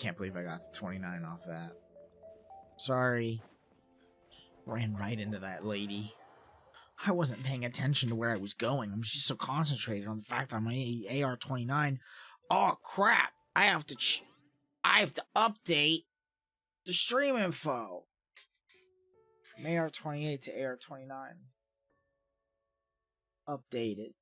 can't believe I got to 29 off that. Sorry. Ran right into that lady. I wasn't paying attention to where I was going. I was just so concentrated on the fact that I'm my AR-29. Oh crap! I have to update the stream info from AR-28 to AR-29. Updated.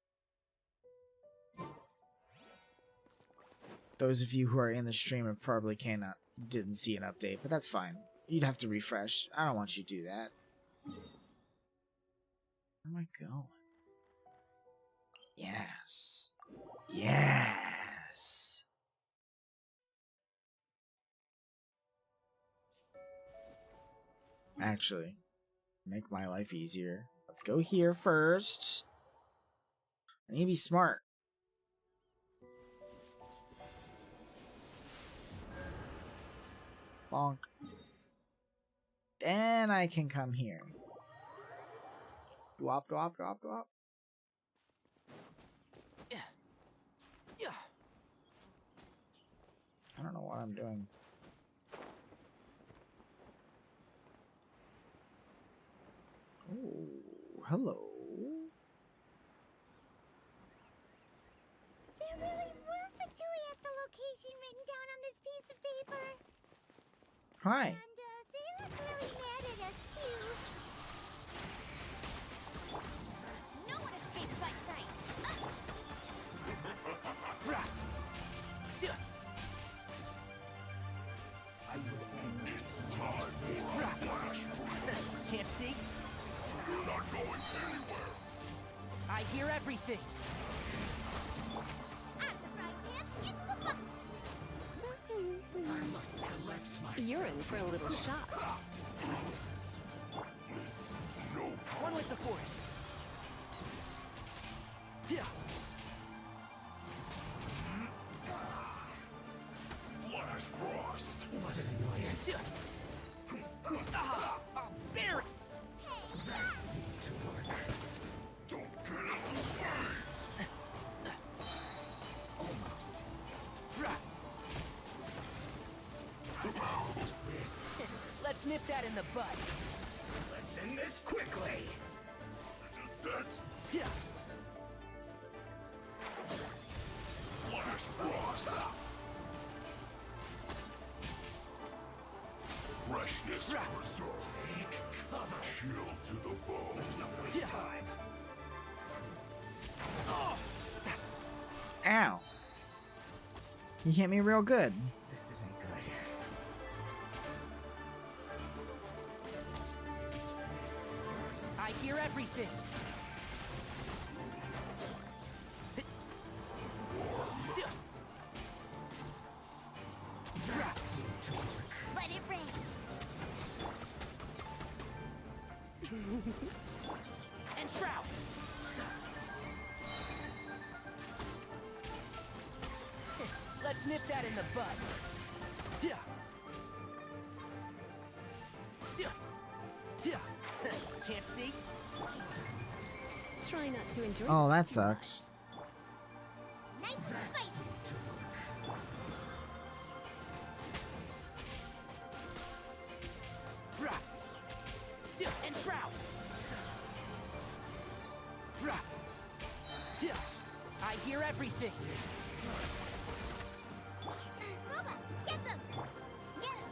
Those of you who are in the stream have probably didn't see an update, but that's fine. You'd have to refresh. I don't want you to do that. Where am I going? Yes. Yes. Actually, make my life easier. Let's go here first. I need to be smart. Bonk. Then I can come here. Dwop, dwop, dwop, dwop. Yeah. I don't know what I'm doing. Oh, hello. There really were Fatui at the location written down on this piece of paper. Hi. And they look really mad at us too. No one escapes my sight. It's time for a flash. Can't see? You're not going anywhere. I hear everything. Out of the frying pan, into the bucket. I must collect myself. You're in for a little shock. It's no One problem. with the force. Yeah. Flash Frost. What an annoyance. There. That seemed to work. Don't get in the way. Almost. How's this? Let's nip that in the bud. Let's end this quickly. It is set. Yeah. Flash Frost. Freshness preserved. Take cover. Chill to the bone. Let's not waste time. Ow. He hit me real good. This isn't good. I hear everything. That seemed to work. Let it rain. And shroud. Let's nip that in the bud. Yeah. Yeah. Can't see? Try not to enjoy. Oh, that sucks. Nice and spicy. And shroud. Yeah. I hear everything. Boba, get them. Get him.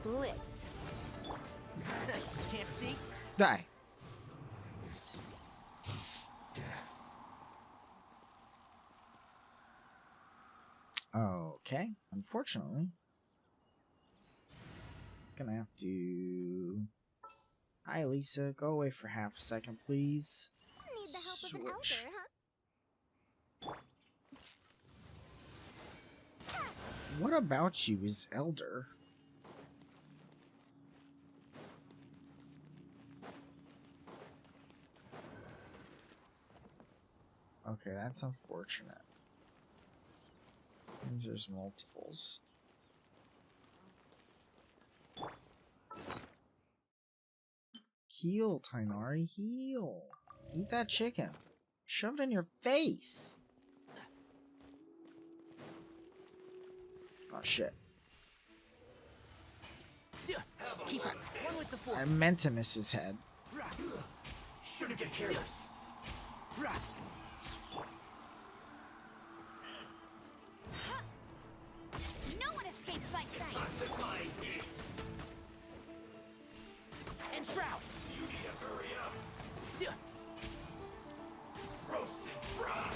Blitz. Can't see? Die. Death. Okay. Unfortunately. Gonna have to... Hi, Lisa. Go away for half a second, please. Need the help of an elder, Switch. huh? What about you is elder? Okay, that's unfortunate. Means there's multiples. Heal, Tainari, heal. Eat that chicken. Shove it in your face. Oh shit. Keep up. One with the force. I meant to miss his head. Shouldn't get careless. No one escapes my sight. And shroud. Roasted fry.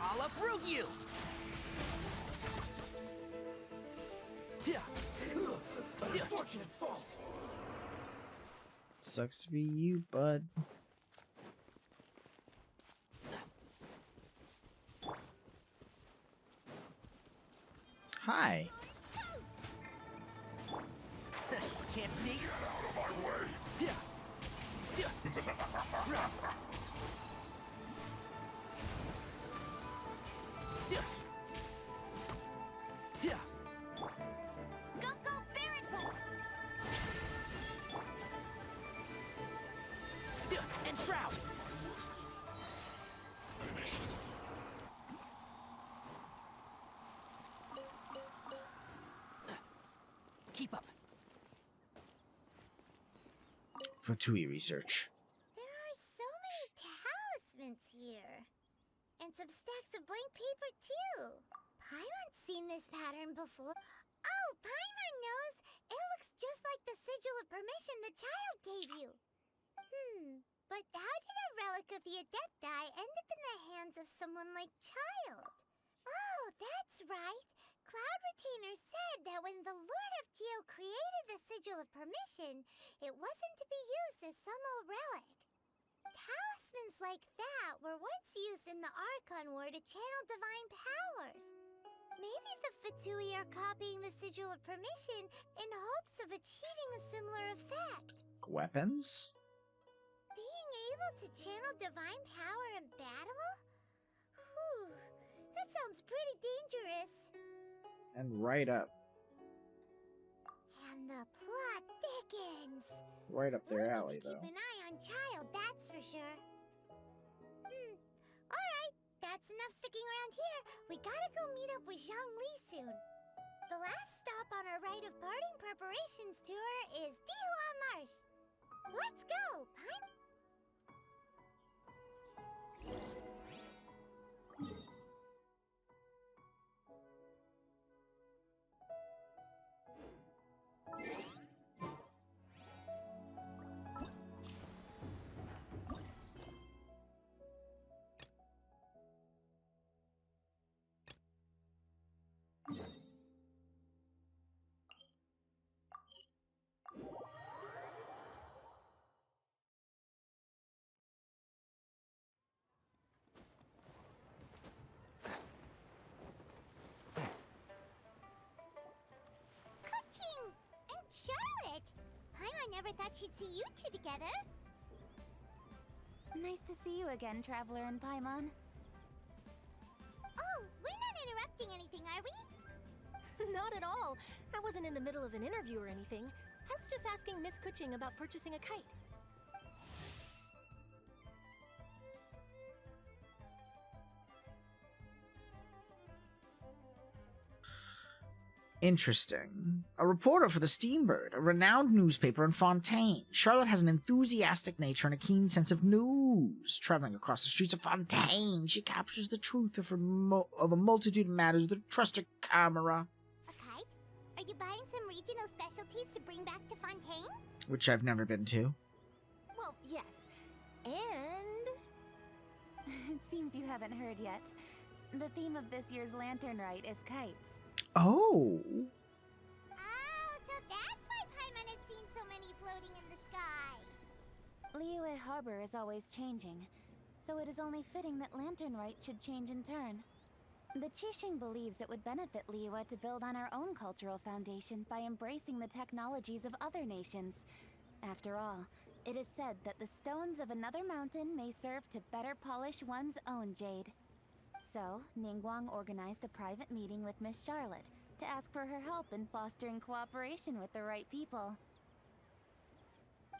I'll uproot you. Unfortunate fault. Sucks to be you, bud. Hi. Can't see. Get out of my way. Go, go, Barret one. And shroud. Keep up. Fatui research. There are so many talismans here. And some stacks of blank paper, too. Paimon's seen this pattern before. Oh, Paimon knows. It looks just like the sigil of permission the child gave you. But how did a relic of the Adepti end up in the hands of someone like Child? Oh, that's right. Cloud Retainer said that when the Lord of Geo created the sigil of permission, it wasn't to be used as some old relic. Talismans like that were once used in the Archon War to channel divine powers. Maybe the Fatui are copying the sigil of permission in hopes of achieving a similar effect. Weapons? Being able to channel divine power in battle? Whew, that sounds pretty dangerous. And right up. And the plot thickens. Right up their We'll need alley, to though. keep an eye on Child, that's for sure. Alright, that's enough sticking around here. We gotta go meet up with Zhongli soon. The last stop on our rite of parting preparations tour is Dihua Marsh. Let's go, Pine. Coaching! And Charlotte! I never thought she'd see you two together. Nice to see you again, Traveler and Paimon. Oh, we're not interrupting anything, are we? Not at all. I wasn't in the middle of an interview or anything. I was just asking Miss Kuching about purchasing a kite. Interesting. A reporter for the Steambird, a renowned newspaper in Fontaine. Charlotte has an enthusiastic nature and a keen sense of news. Traveling across the streets of Fontaine, she captures the truth of, of a multitude of matters with a trusted camera. A kite? Are you buying some regional specialties to bring back to Fontaine? Which I've never been to. Well, yes. And... It seems you haven't heard yet. The theme of this year's Lantern Rite is kites. Oh. Oh, so that's why Paimon has seen so many floating in the sky. Liyue Harbor is always changing, so it is only fitting that Lantern Rite should change in turn. The Qixing believes it would benefit Liyue to build on our own cultural foundation by embracing the technologies of other nations. After all, it is said that the stones of another mountain may serve to better polish one's own jade. So, Ningguang organized a private meeting with Miss Charlotte to ask for her help in fostering cooperation with the right people.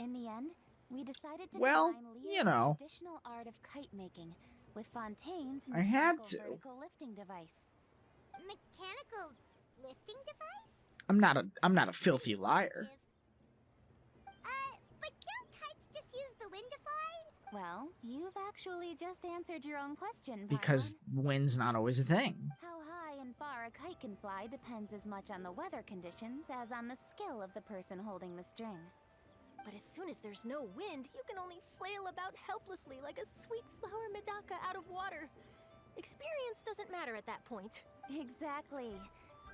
In the end, we decided to Well, combine you Liyue's know. traditional art of kite making with Fontaine's I had mechanical to. vertical lifting device. mechanical lifting device? I'm not a filthy liar. But don't kites just use the wind to fly? Well, you've actually just answered your own question, Because Paimon. wind's not always a thing. How high and far a kite can fly depends as much on the weather conditions as on the skill of the person holding the string. But as soon as there's no wind, you can only flail about helplessly like a sweet flower medaka out of water. Experience doesn't matter at that point. Exactly.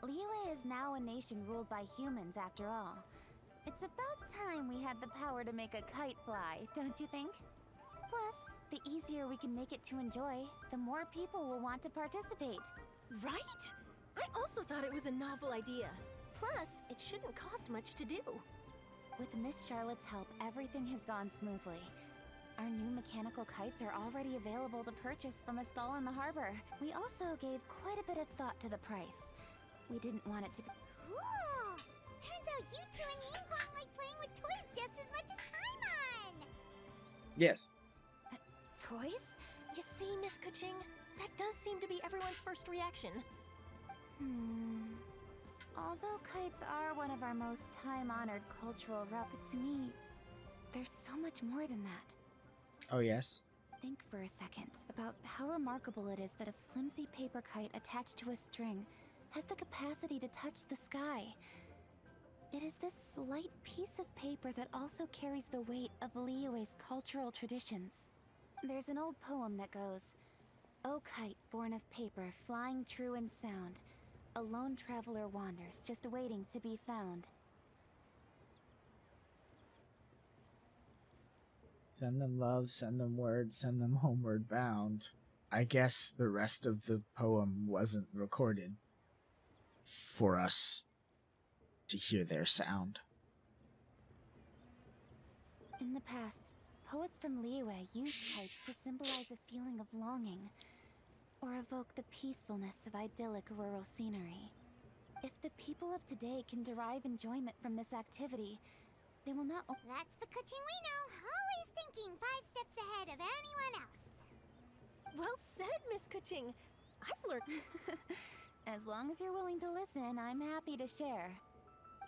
Liyue is now a nation ruled by humans after all. It's about time we had the power to make a kite fly, don't you think? Plus, the easier we can make it to enjoy, the more people will want to participate. Right? I also thought it was a novel idea. Plus, it shouldn't cost much to do. With Miss Charlotte's help, everything has gone smoothly. Our new mechanical kites are already available to purchase from a stall in the harbor. We also gave quite a bit of thought to the price. We didn't want it to be... Cool! Turns out you two and Yinghuang like playing with toys just as much as Paimon! Yes. Toys? You see, Miss Kuching? That does seem to be everyone's first reaction. Although kites are one of our most time-honored cultural to me, there's so much more than that. Oh, yes. Think for a second about how remarkable it is that a flimsy paper kite attached to a string has the capacity to touch the sky. It is this slight piece of paper that also carries the weight of Liyue's cultural traditions. There's an old poem that goes, "O kite born of paper, flying true in sound, a lone traveler wanders, just waiting to be found." Send them love, send them words, send them homeward bound. I guess the rest of the poem wasn't recorded for us to hear their sound. In the past, poets from Liyue used kites to symbolize a feeling of longing, or evoke the peacefulness of idyllic rural scenery. If the people of today can derive enjoyment from this activity, they will not... That's the Kuching we know, always thinking 5 steps ahead of anyone else. Well said, Miss Kuching. I've learned... As long as you're willing to listen, I'm happy to share.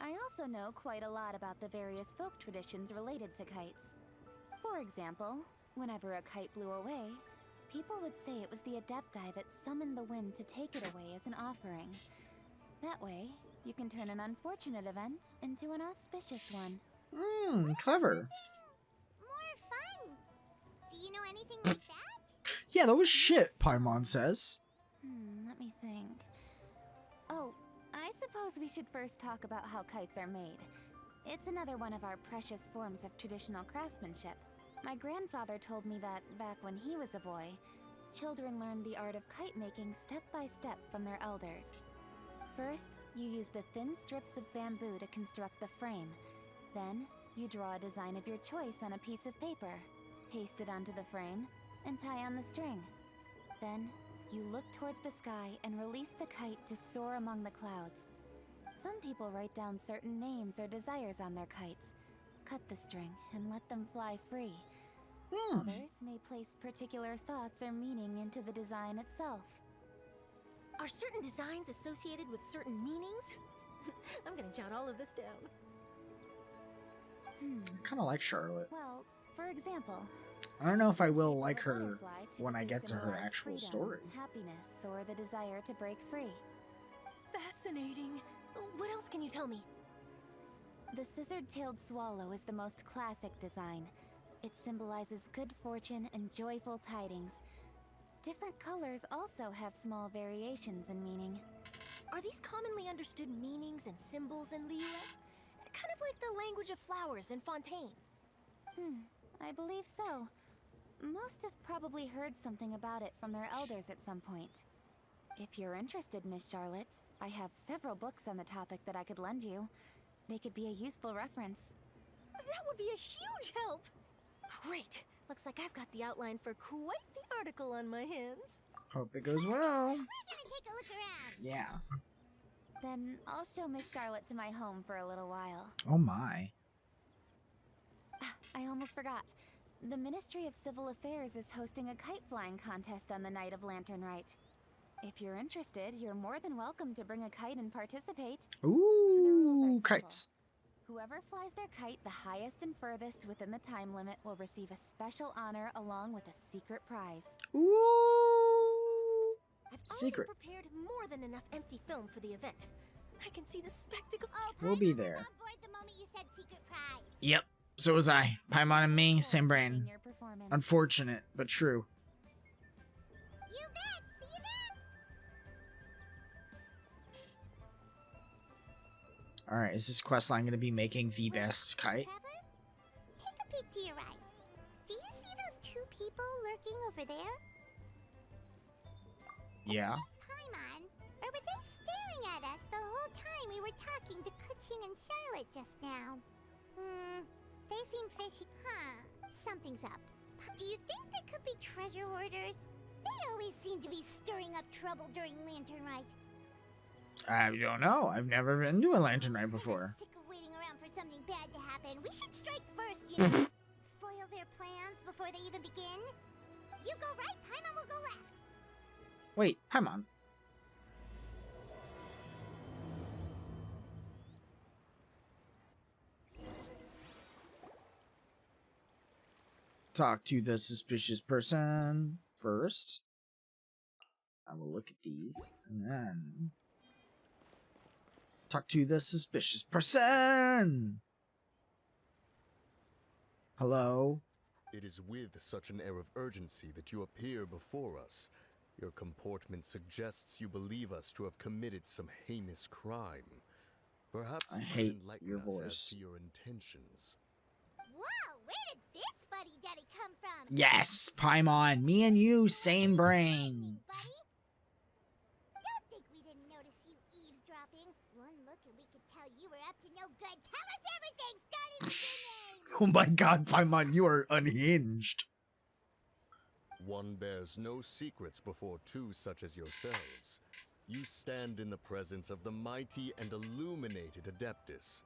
I also know quite a lot about the various folk traditions related to kites. For example, whenever a kite blew away, people would say it was the Adepti that summoned the wind to take it away as an offering. That way, you can turn an unfortunate event into an auspicious one. Clever. More fun. Do you know anything like that? Yeah, that was shit, Paimon says. Let me think. Oh, I suppose we should first talk about how kites are made. It's another one of our precious forms of traditional craftsmanship. My grandfather told me that, back when he was a boy, children learned the art of kite making step by step from their elders. First, you use the thin strips of bamboo to construct the frame. Then, you draw a design of your choice on a piece of paper, paste it onto the frame, and tie on the string. Then, you look towards the sky and release the kite to soar among the clouds. Some people write down certain names or desires on their kites, cut the string, and let them fly free. Others may place particular thoughts or meaning into the design itself. Are certain designs associated with certain meanings? I'm gonna jot all of this down. I kind of like Charlotte. Well, for example, I don't know if I will like her butterfly when I typically get to her symbolize actual freedom, story. happiness, or the desire to break free. Fascinating. What else can you tell me? The scissored-tailed swallow is the most classic design. It symbolizes good fortune and joyful tidings. Different colors also have small variations in meaning. Are these commonly understood meanings and symbols in Liyue? Kind of like the language of flowers in Fontaine. I believe so. Most have probably heard something about it from their elders at some point. If you're interested, Miss Charlotte, I have several books on the topic that I could lend you. They could be a useful reference. That would be a huge help! Great! Looks like I've got the outline for quite the article on my hands. Hope it goes well. We're gonna take a look around. Yeah. Then I'll show Miss Charlotte to my home for a little while. Oh my. I almost forgot. The Ministry of Civil Affairs is hosting a kite flying contest on the night of Lantern Rite. If you're interested, you're more than welcome to bring a kite and participate. Ooh, simple. kites. Whoever flies their kite the highest and furthest within the time limit will receive a special honor along with a secret prize. Ooh. I've Secret. already prepared more than enough empty film for the event. I can see the spectacle. Oh, We'll be Paimon was there. on board the moment you said secret prize. Yep. So was I. Paimon and me, same brain. Your performance. Unfortunate, but true. You bet. See you then. Alright, is this questline going to be making the best kite? Trevor, take a peek to your right. Do you see those two people lurking over there? Yeah. Yes, Paimon. Or were they staring at us the whole time we were talking to Kuching and Charlotte just now? They seem fishy. Huh. Something's up. Do you think they could be treasure hoarders? They always seem to be stirring up trouble during Lantern Rite. I don't know. I've never been to a lantern ride before. I'm sick of waiting around for something bad to happen. We should strike first, you know. Foil their plans before they even begin. You go right, Paimon will go left. Wait, Paimon. Talk to the suspicious person first. I will look at these and then talk to the suspicious person. Hello? It is with such an air of urgency that you appear before us. Your comportment suggests you believe us to have committed some heinous crime. Perhaps I you could hate enlighten your us voice. as to your intentions. Whoa, where did this fuddy-duddy come from? Yes, Paimon. Me and you, same brain. Buddy? Don't think we didn't notice you eavesdropping. One look and we could tell you were up to no good. Tell us everything, starting with your name. Oh my god, Paimon, you are unhinged. One bears no secrets before two such as yourselves. You stand in the presence of the mighty and illuminated Adeptus.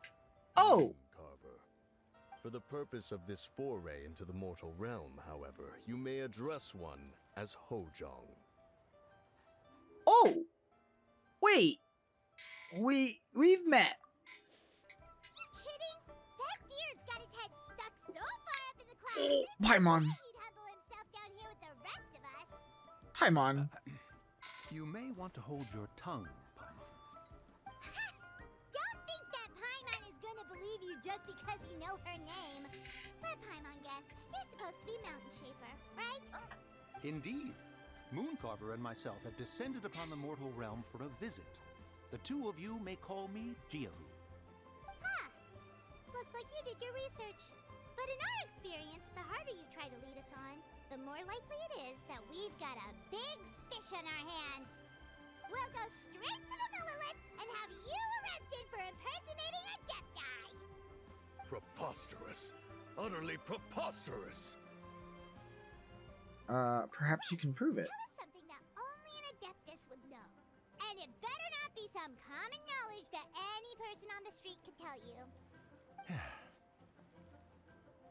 Oh! Carver. For the purpose of this foray into the mortal realm, however, you may address one as Hojong. Oh! Wait. We've met. You kidding? That deer's got his head stuck so far up in the clouds. Oh, there's no Paimon. way he'd humble himself down here with the rest of us. Paimon. You may want to hold your tongue, Paimon. Don't think that Paimon is gonna believe you just because you know her name. Let Paimon guess. You're supposed to be Mountain Shaper, right? Indeed. Mooncarver and myself have descended upon the mortal realm for a visit. The two of you may call me Jiahu. Ha! Looks like you did your research. But in our experience, the harder you try to lead us on, the more likely it is that we've got a big fish on our hands. We'll go straight to the Millilith and have you arrested for impersonating a deaf guy. Preposterous. Utterly preposterous. Perhaps you can prove it. Tell us something that only an Adeptus would know. And it better not be some common knowledge that any person on the street could tell you.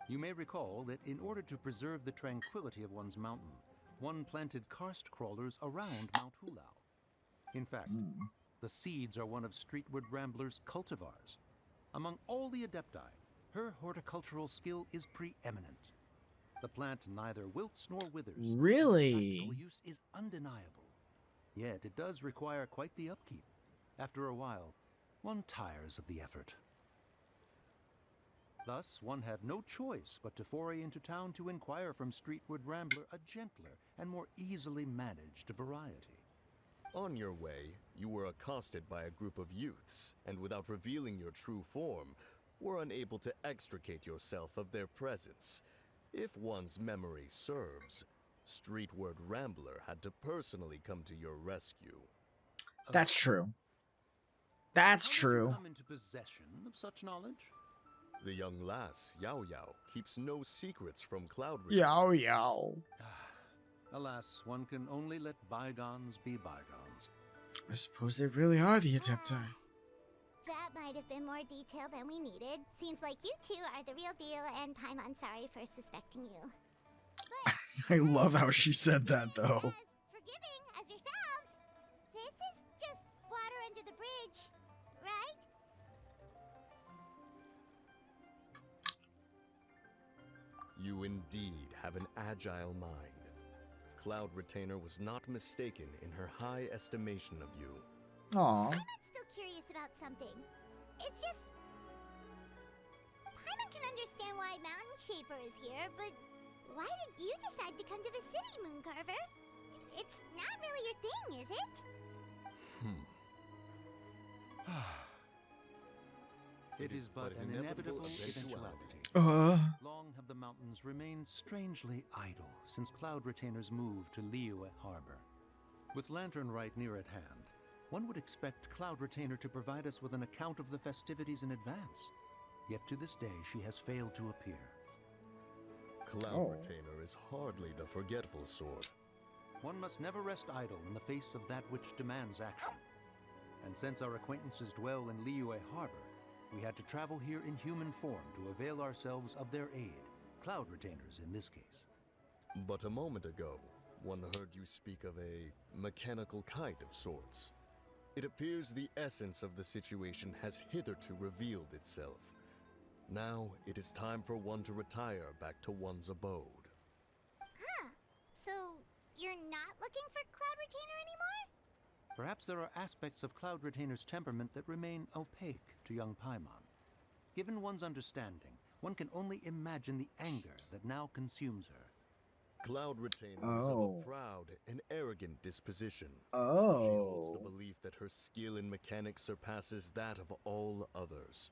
You may recall that in order to preserve the tranquility of one's mountain, one planted karst crawlers around Mount Hulao. In fact, the seeds are one of Streetward Rambler's cultivars. Among all the Adepti, her horticultural skill is preeminent. The plant neither wilts nor withers. Really? Practical use is undeniable. Yet it does require quite the upkeep. After a while, one tires of the effort. Thus, one had no choice but to foray into town to inquire from Streetward Rambler a gentler and more easily managed variety. On your way, you were accosted by a group of youths, and without revealing your true form, were unable to extricate yourself of their presence. If one's memory serves, Streetward Rambler had to personally come to your rescue. That's true. That's How did you true. come into possession of such knowledge? The young lass, Yao Yao, keeps no secrets from Cloud River. Yow yow. Alas, one can only let bygones be bygones. I suppose they really are the Adepti. That might have been more detail than we needed. Seems like you two are the real deal, and Paimon sorry for suspecting you. But I love how she said that, though. as forgiving as yourselves, under the bridge, right? You indeed have an agile mind. Cloud Retainer was not mistaken in her high estimation of you. Aw. I'm still curious about something. It's just... Paimon can understand why Mountain Shaper is here, but why did you decide to come to the city, Mooncarver? It's not really your thing, is it? It is but an inevitable eventuality. Long have the mountains remained strangely idle since Cloud Retainer's move to Liyue Harbor. With Lantern Rite near at hand, one would expect Cloud Retainer to provide us with an account of the festivities in advance. Yet to this day, she has failed to appear. Cloud Retainer is hardly the forgetful sort. One must never rest idle in the face of that which demands action. And since our acquaintances dwell in Liyue Harbor, we had to travel here in human form to avail ourselves of their aid, Cloud Retainers in this case. But a moment ago, one heard you speak of a mechanical kite of sorts. It appears the essence of the situation has hitherto revealed itself. Now it is time for one to retire back to one's abode. Huh. So, you're not looking for Cloud Retainer anymore? Perhaps there are aspects of Cloud Retainer's temperament that remain opaque to young Paimon. Given one's understanding, one can only imagine the anger that now consumes her. Cloud Retainer is of a proud and arrogant disposition. She Oh. holds the belief that her skill in mechanics surpasses that of all others.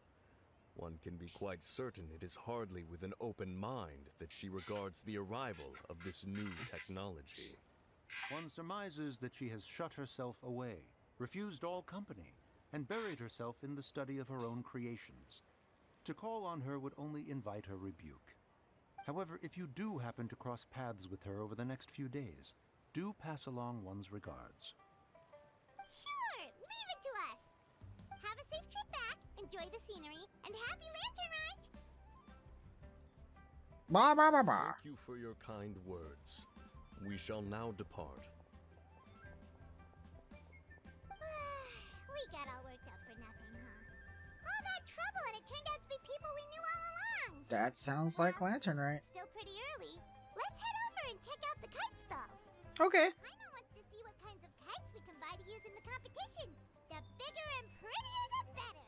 One can be quite certain it is hardly with an open mind that she regards the arrival of this new technology. One surmises that she has shut herself away, refused all company, and buried herself in the study of her own creations. To call on her would only invite her rebuke. However, if you do happen to cross paths with her over the next few days, do pass along one's regards. Sure, leave it to us. Have a safe trip back, enjoy the scenery, and happy Lantern Rite! Ba ba ba ba. Thank you for your kind words. We shall now depart. We got all worked up for nothing, huh? All that trouble and it turned out to be people we knew all along. That sounds like Lantern, right? Still pretty early. Let's head over and check out the kite stalls. Okay. Paimon wants to see what kinds of kites we can buy to use in the competition. The bigger and prettier, the better.